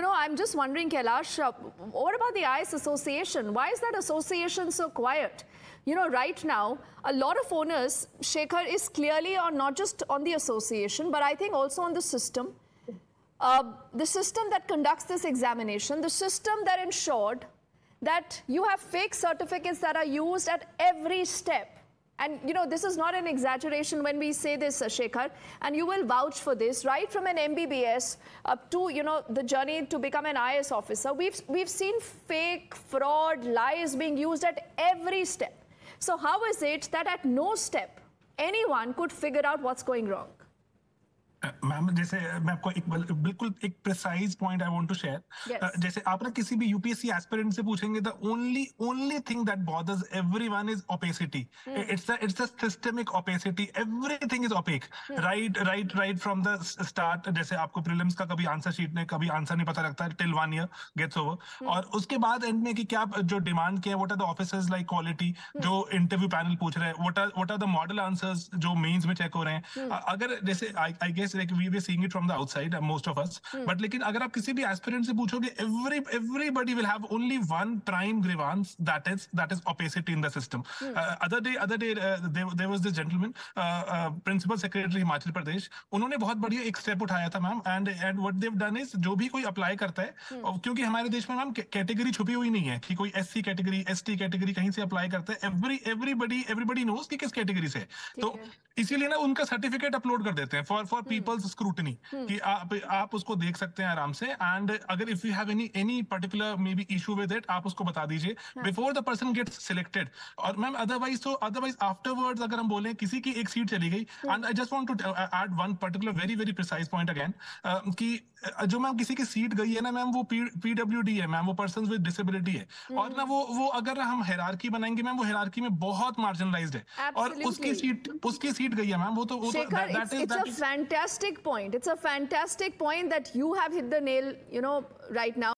I'm just wondering, Kailash, what about the IAS Association? Why is that association so quiet? Right now, a lot of owners, Shekhar, is clearly on not just on the association, but I think also on the system. The system that conducts this examination, the system that ensured that you have fake certificates that are used at every step. And, this is not an exaggeration when we say this, Shekhar, and you will vouch for this, right from an MBBS up to, the journey to become an IAS officer. We've seen fake, fraud, lies being used at every step. So how is it that at no step anyone could figure out what's going wrong? Ma'am जैसे मैं आपको बिल्कुल एक precise point I want to share जैसे आप ना किसी भी यूपीएससी एस्पिरेंट से पूछेंगे the only thing that bothers everyone is opacity it's the systemic opacity everything is opaque right from the start जैसे आपको प्रीलिम्स का कभी आंसर शीट में कभी आंसर नहीं पता लगता टिल 1 year गेट्स ओवर और उसके बाद एंड में कि क्या जो डिमांड किया what are the officers like quality जो इंटरव्यू पैनल पूछ रहे हैं what are the model answers जो मेंस में चेक हो रहे हैं अगर जैसे I guess like we were seeing it from the outside most of us but लेकिन अगर आप किसी भी एस्पिरेंट से पूछोगे everybody will have only one prime grievance that is opacity in the system other day there was this gentleman principal secretary Himachal Pradesh उन्होंने बहुत बढ़िया एक स्टेप उठाया था ma'am and what they've done is जो भी कोई अप्लाई करता है क्योंकि हमारे देश में मैम कैटेगरी छुपी हुई नहीं है कि कोई SC कैटेगरी ST कैटेगरी कहीं से अप्लाई करता है everybody knows कि किस कैटेगरी से तो इसीलिए ना उनका सर्टिफिकेट अपलोड कर देते हैं फॉर पीपल्स स्क्रूटनी कि आप उसको देख सकते हैं आराम से एंड अगर if you have any particular maybe issue with it आप उसको बता दीजिए before the person gets selected और मैम अदरवाइज आफ्टरवर्ड्स अगर हम बोले किसी की एक सीट चली गई and I just want to add one particular very precise point again कि जो मैम किसी की सीट गई है ना मैम वो PWD है मैम वो पर्सन विद डिसेबिलिटी है और ना वो अगर हम हायरार्की बनाएंगे मैम वो हायरार्की में बहुत मार्जिनलाइज्ड है और उसकी सीट गई है मैम वो तो it's a fantastic point. It's a fantastic point that you have hit the nail, right now.